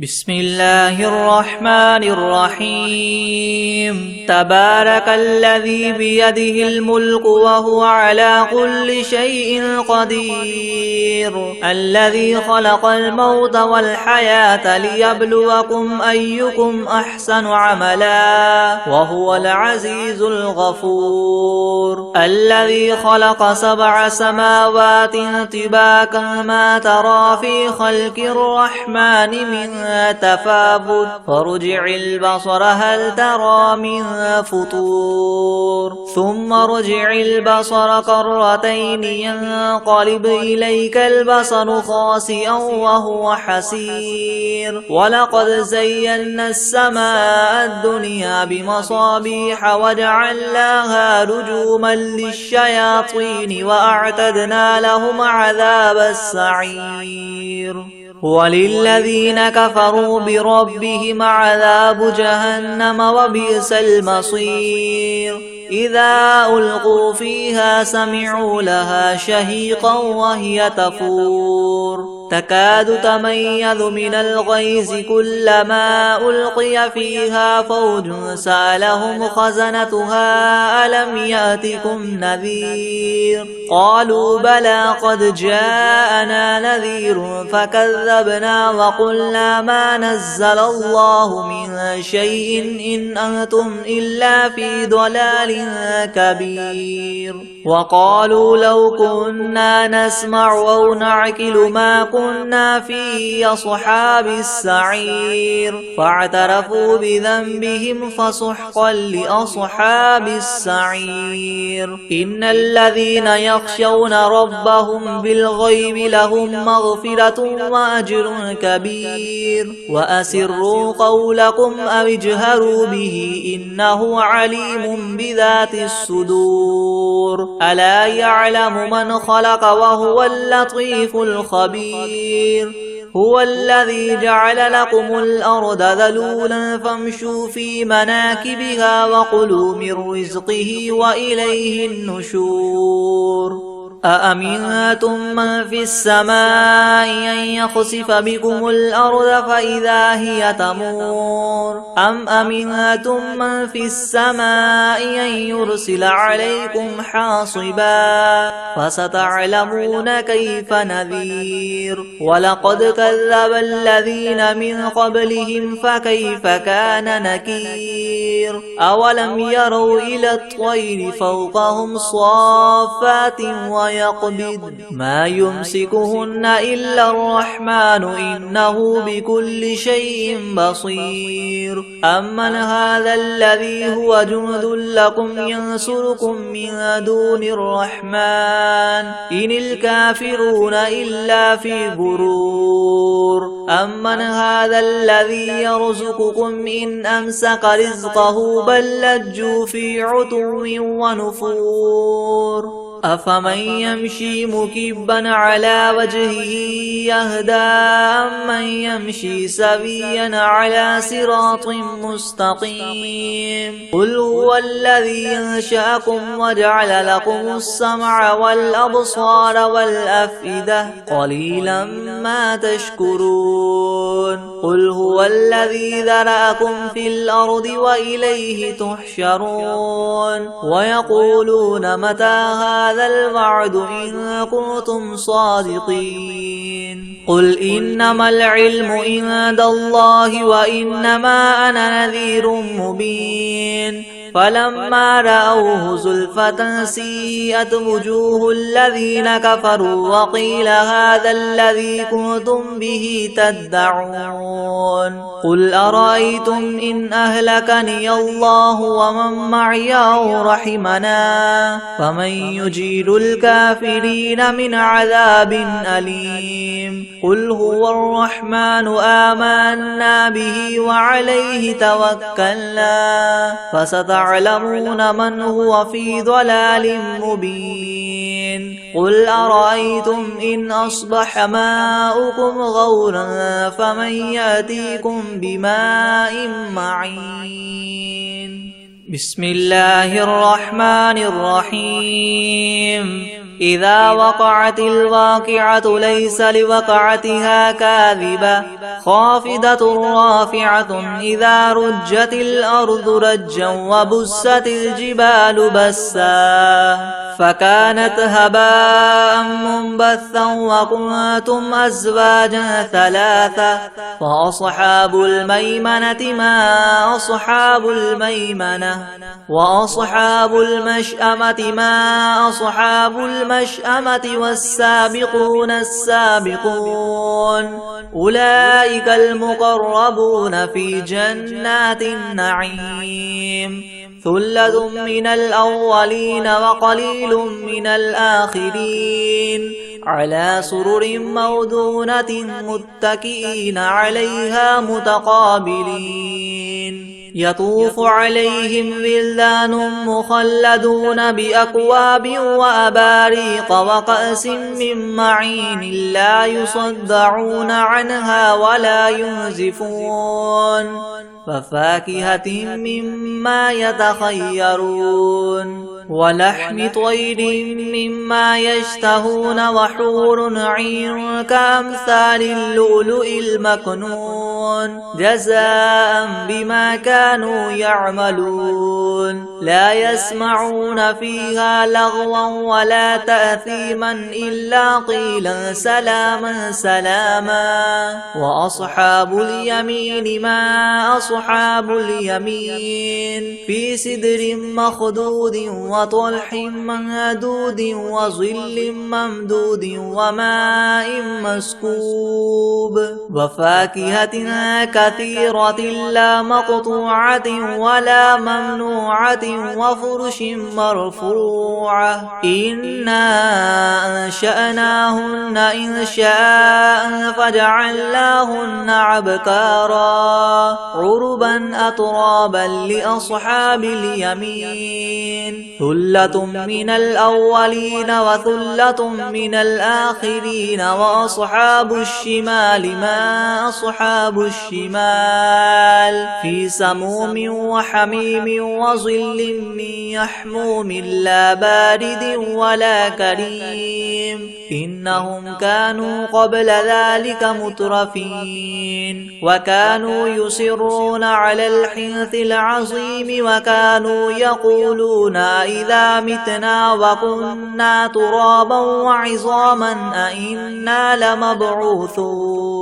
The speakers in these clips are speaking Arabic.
بسم الله الرحمن الرحيم تبارك الذي بيده الملك وهو على كل شيء قدير الذي خلق الموت والحياة ليبلوكم أيكم أحسن عملا وهو العزيز الغفور الذي خلق 7 سماوات طباقا ما ترى في خلق الرحمن من تفاوت فارجع البصر هل ترى من فطور ثم ارجع البصر كرتين ينقلب إليك البصر خاسئا وهو حسير ولقد زينا السماء الدنيا بمصابيح وجعلناها رجوما للشياطين وأعتدنا لهم عذاب السعير وللذين كفروا بربهم عذاب جهنم وبئس المصير إذا ألقوا فيها سمعوا لها شهيقا وهي تفور تكاد تميز من الغيظ كلما ألقي فيها فوج سألهم خزنتها ألم يأتكم نذير قالوا بلى قد جاءنا نذير فكذبنا وقلنا ما نزل الله من شيء إن أنتم إلا في ضلال كبير وقالوا لو كنا نسمع أو نعقل ما كنا في أصحاب السعير فاعترفوا بذنبهم فسحقا لأصحاب السعير إن الذين يخشون ربهم بالغيب لهم مغفرة وأجر كبير وأسروا قولكم أو اجهروا به إنه عليم بذات الصدور ألا يعلم من خلق وهو اللطيف الخبير هو الذي جعل لكم الأرض ذلولا فامشوا في مناكبها وكلوا من رزقه وإليه النشور أأمنتم من في السماء أن يخسف بكم الأرض فإذا هي تمور أم أمنتم من في السماء أن يرسل عليكم حاصبا فستعلمون كيف نذير ولقد كذب الذين من قبلهم فكيف كان نكير أولم يروا إلى الطير فوقهم صافات ويقبض ما يمسكهن إلا الرحمن إنه بكل شيء بصير أمن هذا الذي هو جند لكم ينصركم من دون الرحمن إن الكافرون إلا في غرور أمن هذا الذي يرزقكم إن أمسك رزقه بل لجوا في عتو ونفور أفمن يمشي مكبا على وجهه يهدى أمن يمشي سويا على صراط مستقيم قل هو الذي أنشأكم وجعل لكم السمع والأبصار والأفئدة قليلا ما تشكرون قل هو الذي ذرأكم في الأرض وإليه تحشرون ويقولون متى هذا الوعد إن كنتم صادقين قل إنما العلم عند الله وإنما أنا نذير مبين فلما رأوه زلفة سيئت وجوه الذين كفروا وقيل هذا الذي كنتم به تدعون قل أرأيتم إن أهلكني الله ومن معي أو رحمنا فمن يجير الكافرين من عذاب أليم قل هو الرحمن آمنا به وعليه توكلنا فستعلمون من هو في ضلال مبين قل أرأيتم إن أصبح ماؤكم غورا فمن يأتيكم بماء معين بسم الله الرحمن الرحيم إذا وقعت الواقعة ليس لوقعتها كاذبة خافضة رافعة إذا رجت الأرض رجا وبست الجبال بسا فكانت هباء منبثا وكنتم أزواجا ثلاثة فأصحاب الميمنة ما أصحاب الميمنة وأصحاب المشأمة ما أصحاب المشأمة والسابقون السابقون أولئك المقربون في جنات النعيم ثلة من الأولين وقليل من الآخرين على سرر موضونة متكئين عليها متقابلين يطوف عليهم ولدان مخلدون بأكواب وأباريق وكأس من معين لا يصدعون عنها ولا ينزفون وفاكهة مما يتخيرون ولحم طير مما يشتهون وحور عين كأمثال اللؤلؤ المكنون جزاء بما كانوا يعملون لا يسمعون فيها لغوا ولا تأثيما إلا قيلا سلاما سلاما وأصحاب اليمين ما أصحاب اليمين في سدر مخدود وطلح ممدود وظل ممدود وماء مسكوب وفاكهة كثيرة لا مقطوعة ولا ممنوعة وفرش مرفوعة إنا أنشأناهن إنشاء فجعلناهن أبكارا عربا أترابا لأصحاب اليمين ثلة من الأولين وثلة من الآخرين وأصحاب الشمال ما أصحاب الشمال في سموم وحميم وظل من يحموم لا بارد ولا كريم إنهم كانوا قبل ذلك مترفين وكانوا يصرون على الحنث العظيم وكانوا يقولون إذا متنا وكنا ترابا وعظاما أئنا لمبعوثون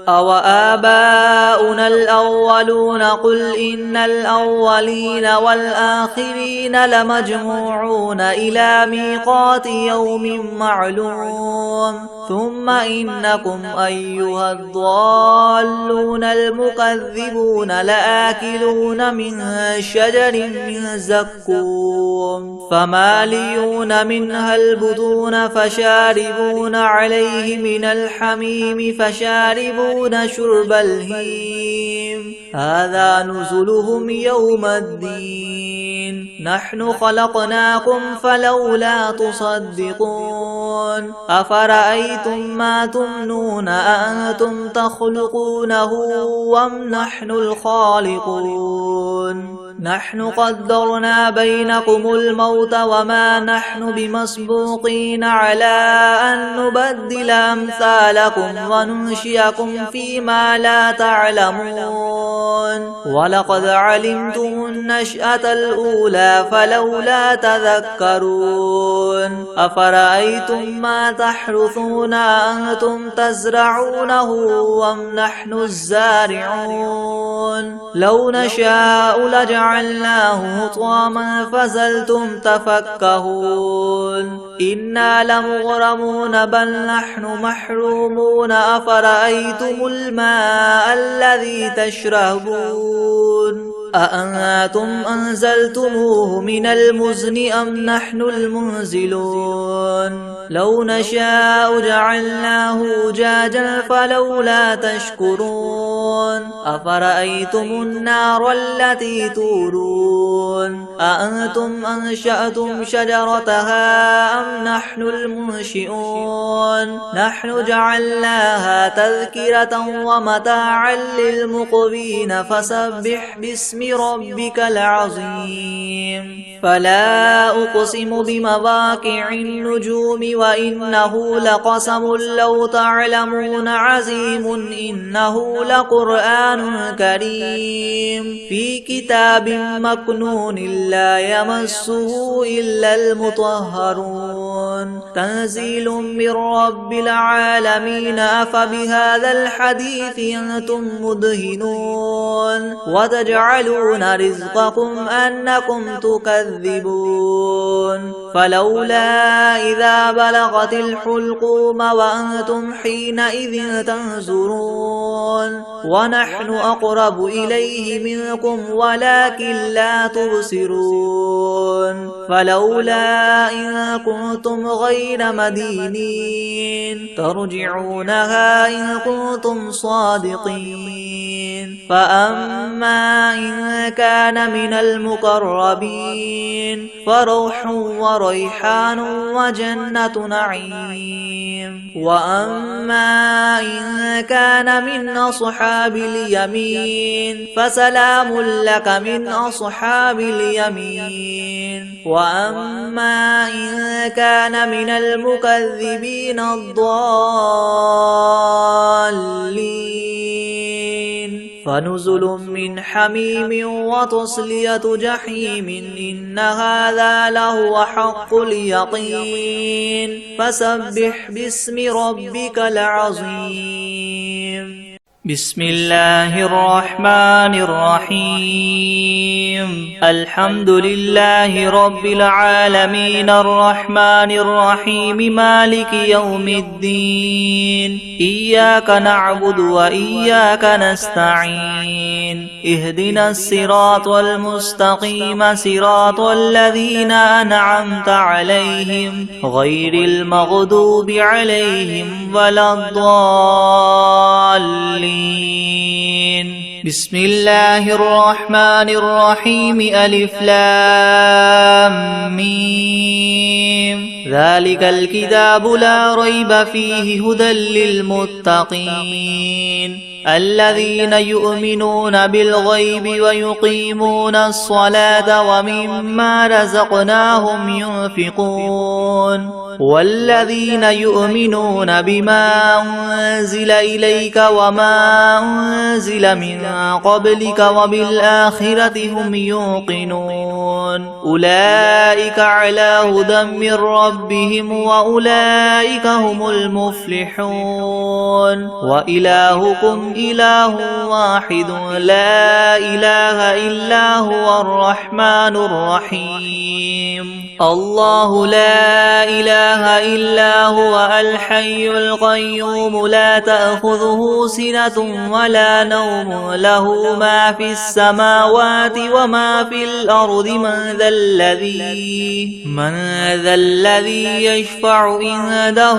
أو آباؤنا الأولون قل إن الأولين والآخرين لمجموعون إلى ميقات يوم معلوم ثم إنكم أيها الضالون المكذبون لآكلون من شجر من زقوم فماليون منها البطون فشاربون عليه من الحميم فشاربون شرب الهيم هذا نزلهم يوم الدين نحن خلقناكم فلولا تصدقون أفرأيتم ما تمنون أأنتم تخلقونه أم نحن الخالقون نحن قدرنا بينكم الموت وما نحن بمسبوقين على أن نبدل أمثالكم وننشئكم فيما لا تعلمون ولقد علمتم النشأة الأولى فلولا تذكرون أفرأيتم ما تحرثون أنتم تزرعونه أم نحن الزارعون لو نشاء لجعلناه حطاما فظلتم تفكهون إنا لمغرمون بل نحن محرومون أفرأيتم الماء الذي تشربون أأنتم أنزلتموه من المزن أم نحن المنزلون لو نشاء جعلناه أجاجا فلولا تشكرون أفرأيتم النار التي تورون أأنتم أنشأتم شجرتها أم نحن المنشئون نحن جعلناها تذكرة ومتاعا للمقوين فسبح باسم ربك العظيم فلا أقسم بمواقع النجوم وإنه لقسم لو تعلمون عظيم إنه لقرآن كريم في كتاب مكنون لا يمسه إلا المطهرون تنزيل من رب العالمين أفبهذا الحديث أنتم مدهنون وتجعلون رزقكم أنكم تكذبون فلولا إذا بلغت الحلقوم وأنتم حينئذ تنظرون ونحن أقرب إليه منكم ولكن لا تبصرون فلولا إن كنتم غير مدينين ترجعونها إن كنتم صادقين فأما إن كان من المقربين فروح وريحان وجنة نعيم وأما إن كان من أصحاب اليمين فسلام لك من أصحاب اليمين وأما إن كان من المكذبين الضالين فنزل من حميم وتصلية جحيم إن هذا لهو حق اليقين فسبح باسم ربك العظيم بسم الله الرحمن الرحيم الحمد لله رب العالمين الرحمن الرحيم مالك يوم الدين إياك نعبد وإياك نستعين اهدنا الصراط المستقيم صراط الذين أنعمت عليهم غير المغضوب عليهم ولا الضالين بسم الله الرحمن الرحيم ألف لام ميم ذلك الكتاب لا ريب فيه هدى للمتقين الذين يؤمنون بالغيب ويقيمون الصلاة ومما رزقناهم ينفقون والذين يؤمنون بما أنزل إليك وما أنزل من قبلك وبالآخرة هم يوقنون أولئك على هدى من ربهم وأولئك هم المفلحون وإلهكم إله واحد لا إله إلا هو الرحمن الرحيم الله لا إله إلا هو الحي القيوم لا تأخذه سنة ولا نوم له ما في السماوات وما في الأرض من ذا الذي يشفع عنده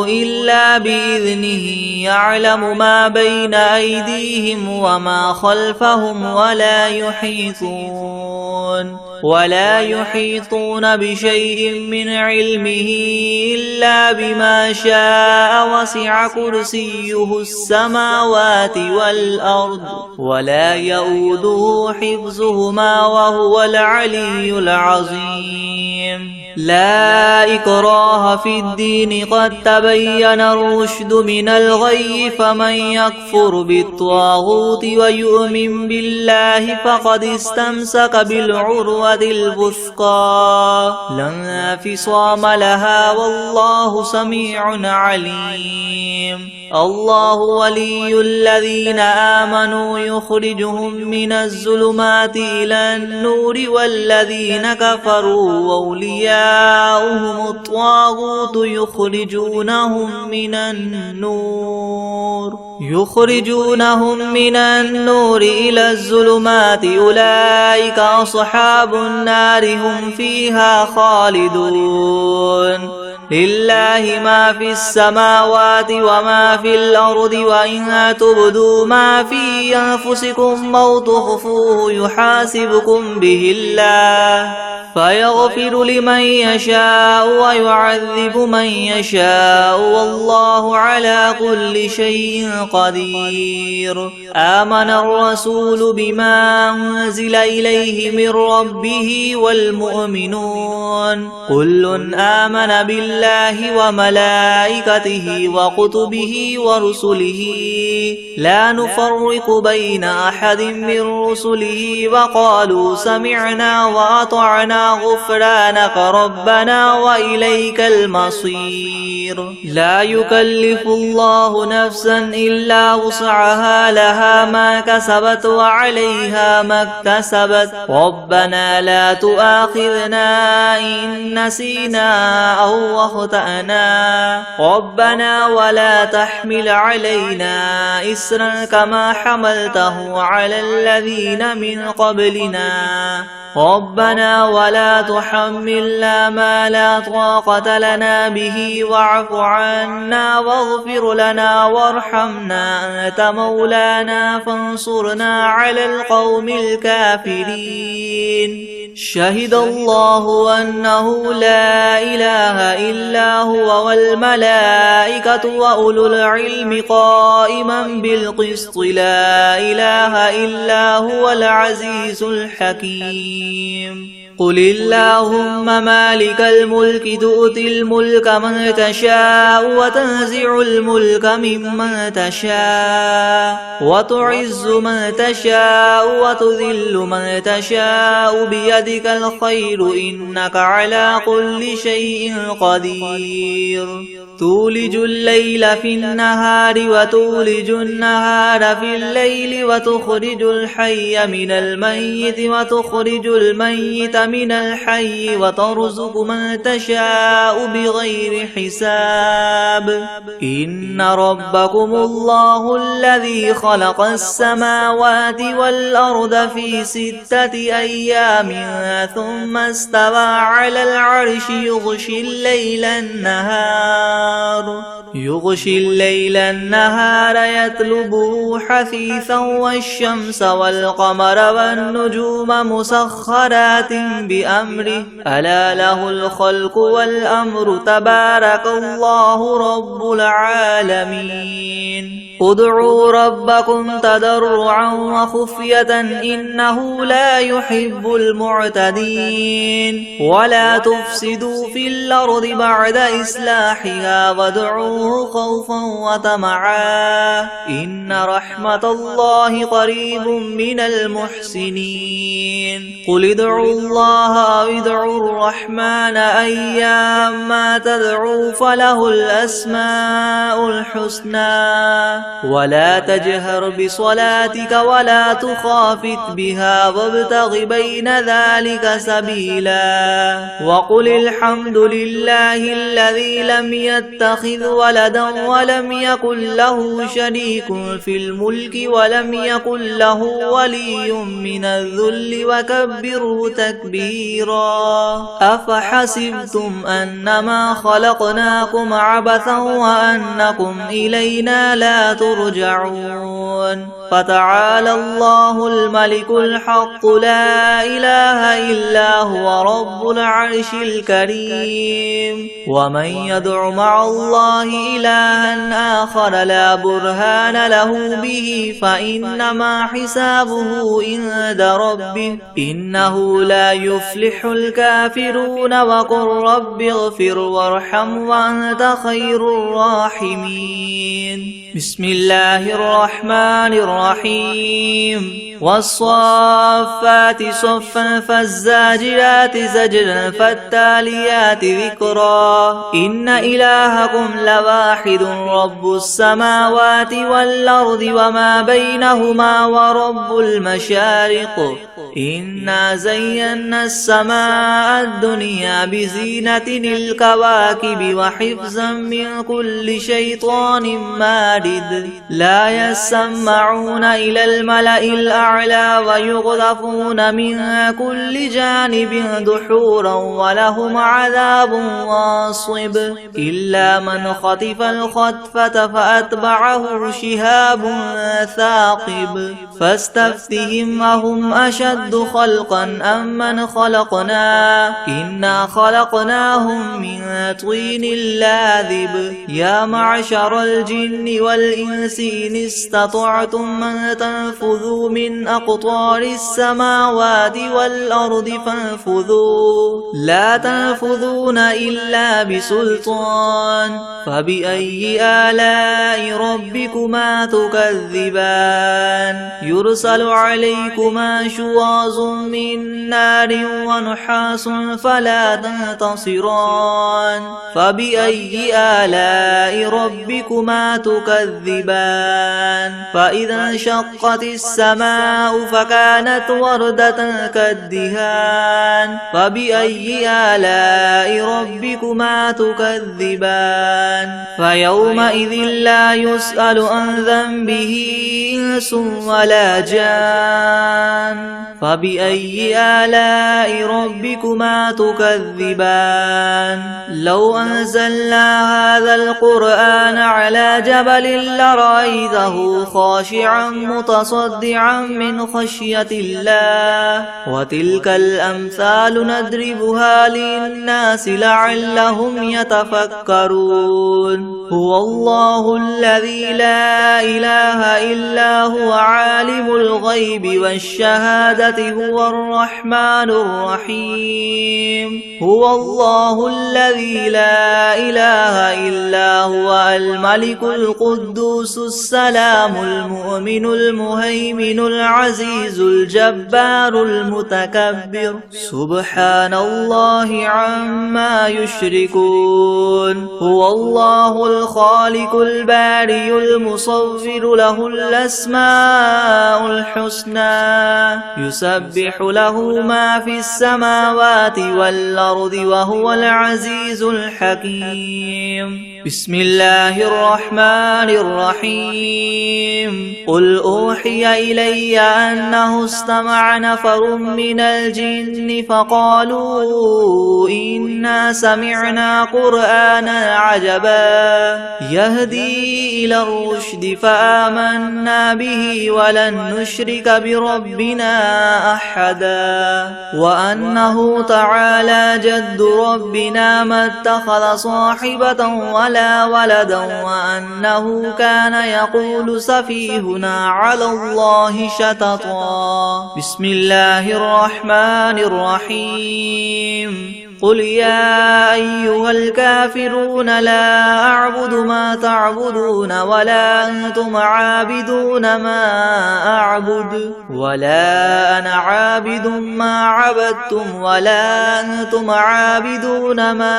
إلا بإذنه يعلم ما بين أيديهم وما خلفهم ولا يحيطون بشيء من علمه إلا بما شاء وسع كرسيه السماوات والأرض ولا يؤوده حفظهما وهو العلي العظيم لا إكراه في الدين قد تبين الرشد من الغي فمن يكفر بالطاغوت ويؤمن بالله فقد استمسك بالعروة الوثقى لا انفصام لها والله سميع عليم الله ولي الذين آمنوا يخرجهم من الظلمات إلى النور والذين كفروا أولياؤهم الطاغوت يخرجونهم من النور إلى الظلمات أولئك أصحاب النار هم فيها خالدون لله ما في السماوات وما في الأرض وإن تبدوا ما في أنفسكم أو تخفوه يحاسبكم به الله فيغفر لمن يشاء ويعذب من يشاء والله على كل شيء قدير. آمن الرسول بما أنزل إليه من ربه والمؤمنون كل آمن بالله وملائكته وكتبه ورسله لا نفرق بين أحد من رسله وقالوا سمعنا وأطعنا غفرانك ربنا وإليك المصير. لا يكلف الله نفسا إلا وسعها لها ما كسبت وعليها ما اكتسبت ربنا لا تؤاخذنا إن نسينا أو أخطأنا ربنا ولا تحمل علينا إسرا كما حملته على الذين من قبلنا ربنا ولا تحملنا ما لا طاقة لنا به واعف عنا واغفر لنا وارحمنا أنت مولانا فانصرنا على القوم الكافرين. شهد الله أنه لا إله إلا هو والملائكة وأولو العلم قائما بالقسط لا إله إلا هو العزيز الحكيم. قل اللهم مالك الملك تؤتي الملك من تشاء وتنزع الملك ممن تشاء وتعز من تشاء وتذل من تشاء بيدك الخير إنك على كل شيء قدير. تولج الليل في النهار وتولج النهار في الليل وتخرج الحي من الميت وتخرج الميت من الحي وترزق من تشاء بغير حساب. إن ربكم الله الذي خلق السماوات والأرض في 6 أيام ثم استوى على العرش يغشي الليل النهار يطلبه حثيثا والشمس والقمر والنجوم مسخرات بأمره ألا له الخلق والأمر تبارك الله رب العالمين. ادعوا ربكم تضرعا وخفية إنه لا يحب المعتدين. ولا تفسدوا في الأرض بعد إصلاحها وادعوه خوفا وطمعا إن رحمة الله قريب من المحسنين. قل ادعوا الله أو ادعوا الرحمن أيما تدعوا فله الأسماء الحسنى ولا تجهر بصلاتك ولا تخافت بها وابتغ بين ذلك سبيلا. وقل الحمد لله الذي لم يتخذ ولدا ولم يكن له شريك في الملك ولم يكن له ولي من الذل وكبره تكبيرا. أفحسبتم أنما خلقناكم عبثا وأنكم إلينا لا ترجعون. فتعالى الله الملك الحق لا إله إلا هو رب العرش الكريم. ومن يدع مع الله إلها آخر لا برهان له به فإنما حسابه عند ربه إنه لا يفلح الكافرون. وقل رب اغفر وارحم وأنت خير الراحمين. بسم الله الرحمن الرحيم. والصافات صفا فالزاجرات زجرا فالتاليات ذكرا. إن إلهكم لواحد رب السماوات والأرض وما بينهما ورب المشارق. إنا زينا السماء الدنيا بزينة الكواكب وحفظا من كل شيطان مارد. لا يسمعون إلى الملأ الأعلى ويقذفون من كل جانب دحورا ولهم عذاب واصب إلا من خطف الخطفة فأتبعه شهاب ثاقب فاستفتهم أهم أشد خلقا أم من خلقنا إنا خلقناهم من طين لاذب يا معشر الجن والإنس إن استطعتم أن تنفذوا من أقطار السماوات والأرض فانفذوا لا تنفذون إلا بسلطان فبأي آلاء ربكما تكذبان يرسل عليكما شواظ من نار ونحاس فلا تنتصران فبأي آلاء ربكما تكذبان فإذا انشقت السماء فكانت وردة كالدهان فبأي آلاء ربكما تكذبان فيومئذ لا يسأل عن ذنبه إنس ولا جان فبأي آلاء ربكما تكذبان لو أنزلنا هذا القرآن على جبل لرأيته خاشعا متصدعا من خشية الله وتلك الأمثال نضربها للناس لعلهم يتفكرون هو الله الذي لا إله إلا هو عالم الغيب والشهادة هو الرحمن الرحيم هو الله الذي لا إله إلا هو الملك القدوس السلام المؤمن المهيمن العزيز الجبار المتكبر سبحان الله عما يشركون هو الله الخالق البارئ المصور له الأسماء الحسنى يسبح له ما في السماوات والأرض وهو العزيز الحكيم بسم الله الرحمن الرحيم قل أوحي إلي أنه استمع نفر من الجن فقالوا إنا سمعنا قرآنا عجبا يهدي إلى الرشد فآمنا به ولن نشرك بربنا أحدا وأنه تعالى جد ربنا ما اتخذ صاحبة ولا ولدا وأنه كان يقول سفيهنا على الله شططا بسم الله الرحمن الرحيم قل يا أيها الكافرون لا أعبد ما تعبدون ولا أنتم عابدون ما أعبد ولا أنا عابد ما عبدتم ولا أنتم عابدون ما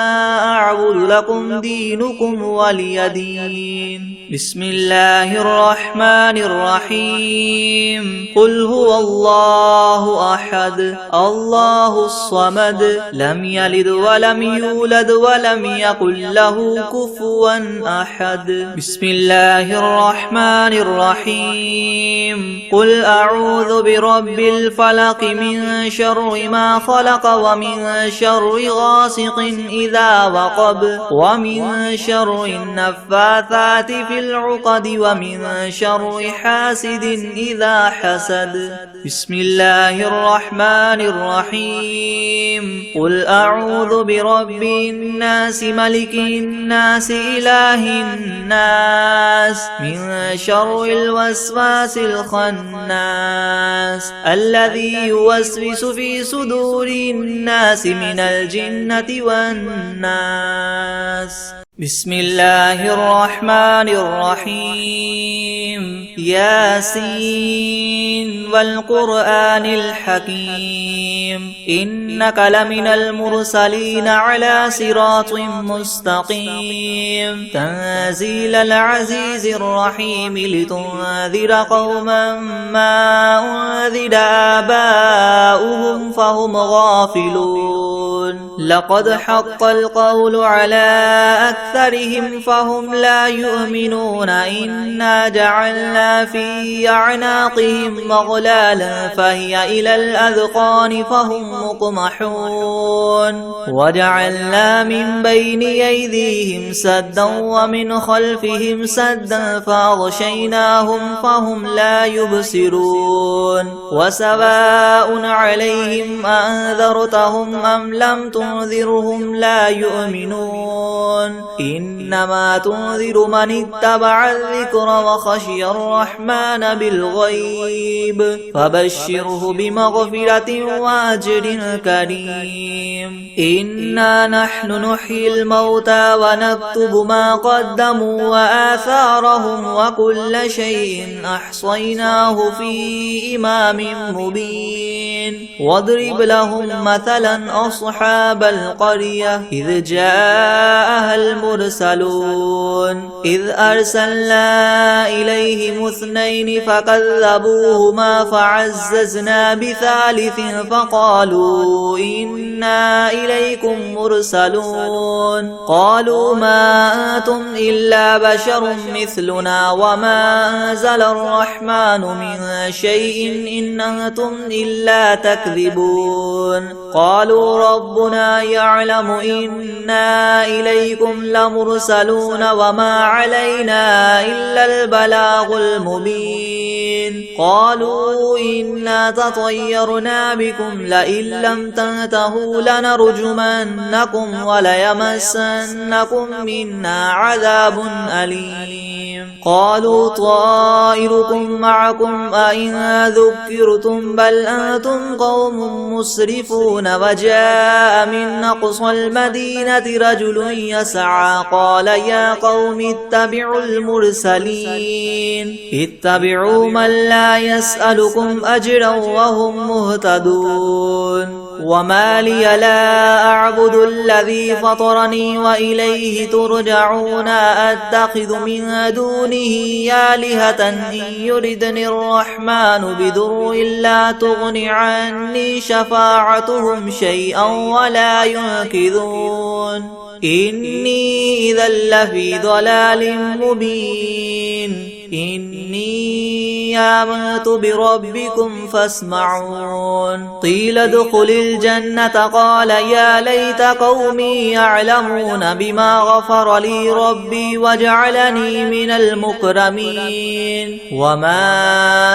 أعبد لكم دينكم ولي دين بسم الله الرحمن الرحيم قل هو الله أحد الله الصمد لم يلد ولم يولد ولم يكن له كفوا أحد بسم الله الرحمن الرحيم قل أعوذ برب الفلق من شر ما خلق ومن شر غاسق إذا وقب ومن شر النفاثات في العقد ومن شر حاسد إذا حسد بسم الله الرحمن الرحيم قل أعوذ برب الناس ملك الناس إله الناس من شر الوسواس الخناس الذي يوسوس في صدور الناس من الجنة والناس بسم الله الرحمن الرحيم ياسين والقرآن الحكيم إنك لمن المرسلين على صراط مستقيم تنزيل العزيز الرحيم لتنذر قوما ما أنذر آباؤهم فهم غافلون لقد حق القول على أكثرهم فهم لا يؤمنون إنا جعلنا في أعناقهم مغلالا فهي إلى الأذقان فهم مقمحون وجعلنا من بين أيديهم سدا ومن خلفهم سدا فأغشيناهم فهم لا يبصرون وسواء عليهم أنذرتهم أم لم تنذرهم لا يؤمنون إنما تنذر من اتبع الذكر وخشي الرحمن بالغيب فبشره بمغفرة وأجر كريم إنا نحن نحيي الموتى ونكتب ما قدموا وآثارهم وكل شيء أحصيناه في إمام مبين واضرب لهم مثلا أصحاب القرية إذ جاءها المرسلون إذ أرسلنا إليهم اثنين فكذبوهما فعززنا بثالث فقالوا إنا إليكم مرسلون قالوا ما أنتم إلا بشر مثلنا وما أنزل الرحمن من شيء إن أنتم إلا تكذبون قالوا ربنا يعلم إنا إليكم لمرسلون وما علينا إلا البلاغ المبين قالوا إنا تطيرنا بكم لئن لم تنتهوا لنرجمنكم وليمسنكم منا عذاب أليم قالوا طائركم معكم أئن ذكرتم بل أنتم قوم مسرفون وجاء من أقصى المدينة رجل يسعى قال يا قوم اتبعوا المرسلين اتبعوا من لا يسألكم أجرا وهم مهتدون وما لي لا أعبد الذي فطرني وإليه ترجعون أتخذ من دونه آلهة إن يردني الرحمن بضر لا تغن عني شفاعتهم شيئا ولا ينقذون إني إذا لفي ضلال مبين إني آمنت بربكم فاسمعون قيل ادخل الجنة قال يا ليت قومي يعلمون بما غفر لي ربي وجعلني من المكرمين وما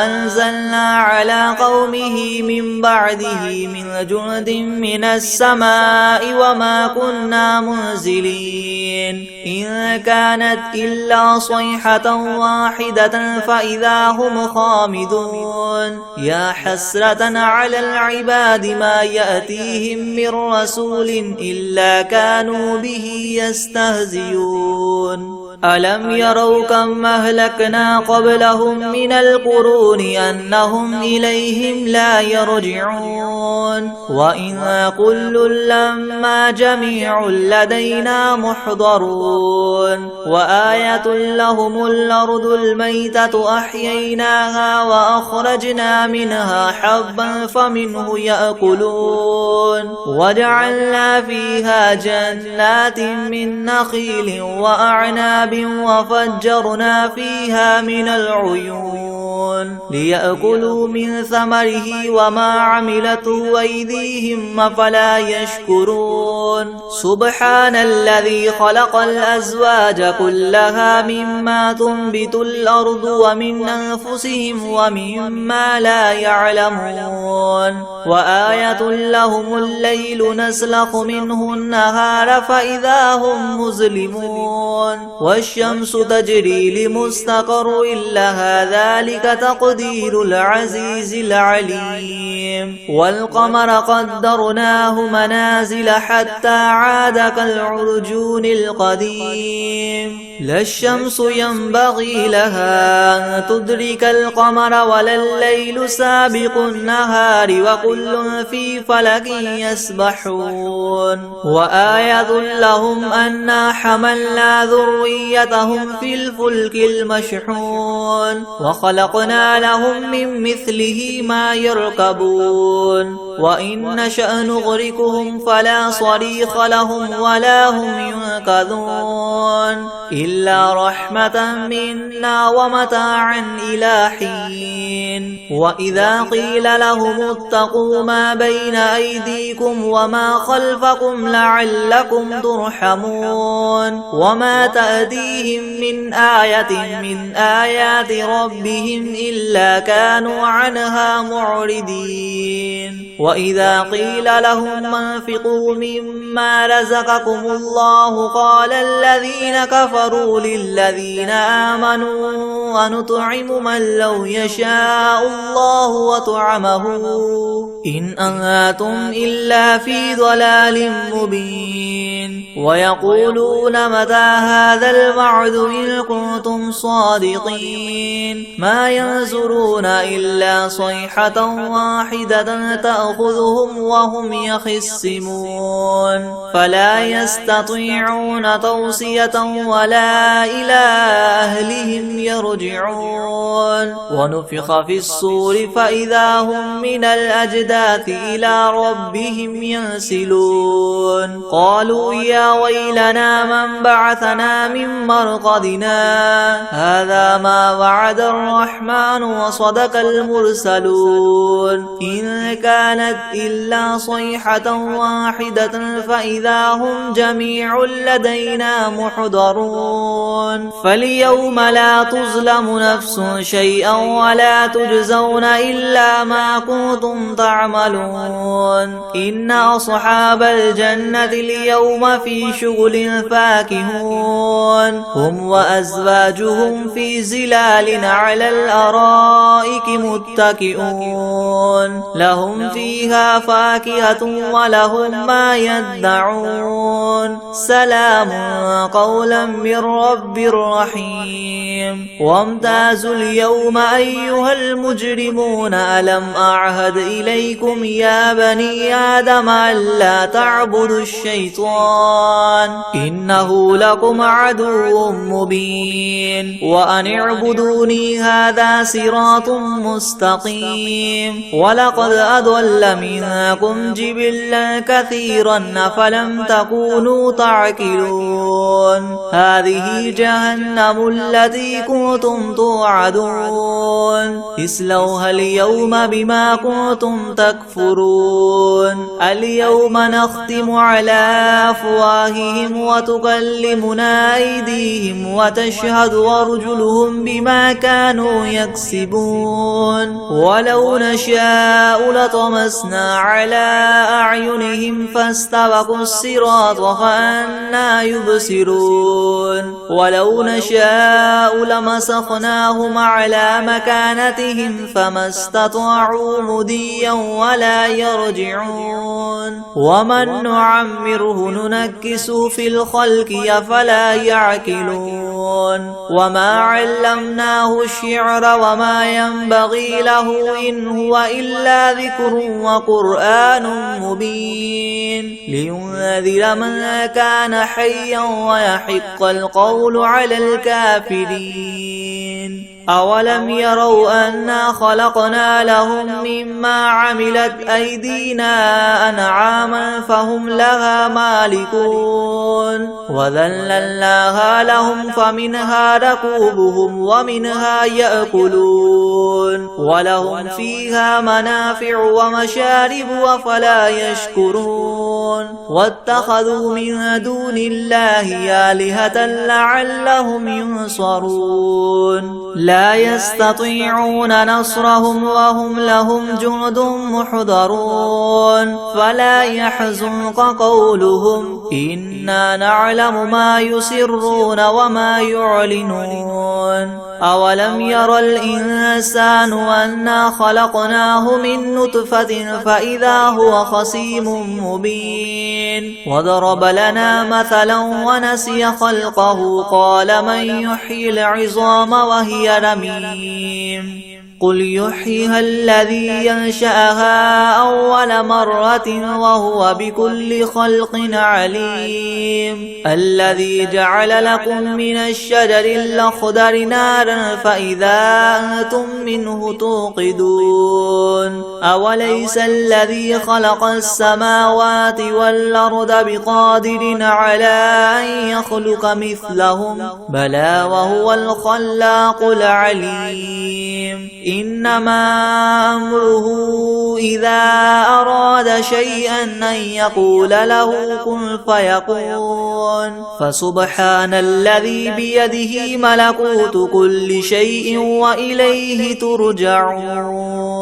أنزلنا على قومه من بعده من جند من السماء وما كنا منزلين إن كانت إلا صيحة واحدة فإذا هم خامدون يا حسرة على العباد ما يأتيهم من رسول إلا كانوا به يستهزئون ألم يروا كم أهلكنا قبلهم من القرون أنهم إليهم لا يرجعون وإن كل لما جميع لدينا محضرون وآية لهم الأرض الميتة أحييناها وأخرجنا منها حبا فمنه يأكلون وجعلنا فيها جنات من نخيل وأعناب وفجرنا فيها من العيون ليأكلوا من ثمره وما عملته أيديهم أفلا يشكرون سبحان الذي خلق الأزواج كلها مما تنبت الأرض ومن أنفسهم ومما لا يعلمون وآية لهم الليل نسلخ منه النهار فإذا هم مظلمون والشمس تجري لمستقر لها ذلك تقدير العزيز العليم والقمر قدرناه منازل حتى عاد كالعرجون القديم لا الشمس ينبغي لها أن تدرك القمر ولا الليل سابق النهار وكل في فلك يسبحون وآية لهم أنا حملنا ذريتهم وذريتهم في الفلك المشحون وخلقنا لهم من مثله ما يركبون وإن نشأ نغرقهم فلا صريخ لهم ولا هم ينقذون إلا رحمة منا ومتاعا إلى حين وإذا قيل لهم اتقوا ما بين أيديكم وما خلفكم لعلكم ترحمون وما تأتيهم من آية من آيات ربهم إلا كانوا عنها معرضين وإذا قيل لهم انفقوا مما رزقكم الله قال الذين كفروا للذين آمنوا ونطعم من لو يشاء الله وطعمه إن أنتم إلا في ضلال مبين ويقولون متى هذا الوعد إن كنتم صادقين ما ينظرون إلا صيحة واحدة تأخذهم وهم يخصمون فلا يستطيعون توصية ولا إلى أهلهم يرجعون ونفخ في الصور فإذا هم من الأجداث إلى ربهم ينسلون قالوا يا ويلنا من بعثنا من مرقدنا هذا ما وعد الرحمن وصدق المرسلون إن كانت إلا صيحة واحدة فإذا هم جميع لدينا محضرون فاليوم لا تظلم نفس شيئا ولا تجزون إلا ما كنتم تعملون إن أصحاب الجنة اليوم في شغل فاكهون هم وأزواجهم في زلال على الأرائك متكئون لهم فيها فاكهة ولهم ما يدعون سلام قولا من رب رحيم وامتازوا اليوم أيها المجرمون ألم أعهد إليكم يا بني آدم ألا تعبدوا الشيطان إنه لكم عدو مبين وأن اعبدوني هذا صراط مستقيم ولقد أضل منكم جبلا كثيرا فلم تكونوا تعقلون هذه جهنم التي كنتم توعدون اصلوها اليوم بما كنتم تكفرون اليوم نختم على أفواههم وتكلمنا أيديهم وتشهد أرجلهم بما كانوا يكسبون ولو نشاء لطمسنا على أعينهم فاستبقوا الصراط فأنا يبصرون ولو نشاء لمسخناهم على مكانتهم فما استطاعوا مديا ولا يرجعون ومن نعمره ننكسه في الخلق أفلا يعقلون وما علمناه الشعر وما ينبغي له إن هو إلا ذكر وقرآن مبين لينذر من كان حيا ويحق القول على الكافرين أولم يروا أنا خلقنا لهم مما عملت أيدينا أنعاما فهم لها مالكون وذللناها لهم فمنها ركوبهم ومنها يأكلون ولهم فيها منافع ومشارب وفلا يشكرون واتخذوا من دون الله آلهة لعلهم ينصرون لا يستطيعون نصرهم وهم لهم جند محضرون فلا يحزنك قولهم إنا نعلم ما يسرون وما يعلنون أولم ير الإنسان أنا خلقناه من نطفة فإذا هو خصيم مبين وضرب لنا مثلا ونسي خلقه قال من يحيي العظام وهي رميم قل يحييها الذي ينشأها أول مرة وهو بكل خلق عليم الذي جعل لكم من الشجر الأخضر نارا فإذا أنتم منه توقدون أوليس الذي خلق السماوات والأرض بقادر على أن يخلق مثلهم بلى وهو الخلاق العليم إنما أمره إذا أراد شيئا أن يقول له كن فيكون فسبحان الذي بيده ملكوت كل شيء وإليه ترجعون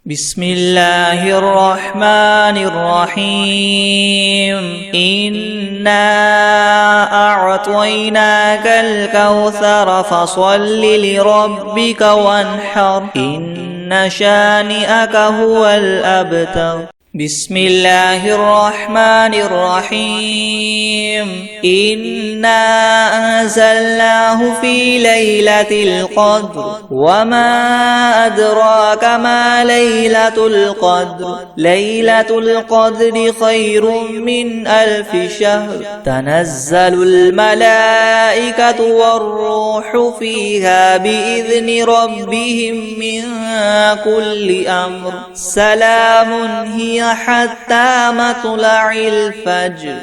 بسم الله الرحمن الرحيم إنا أعطيناك الكوثر فصل لربك وانحر إن شانئك هو الأبتر بسم الله الرحمن الرحيم إنا أنزلناه في ليلة القدر وما أدراك ما ليلة القدر ليلة القدر خير من 1000 شهر تنزل الملائكة والروح فيها بإذن ربهم من كل أمر سلام هي حتى مطلع الفجر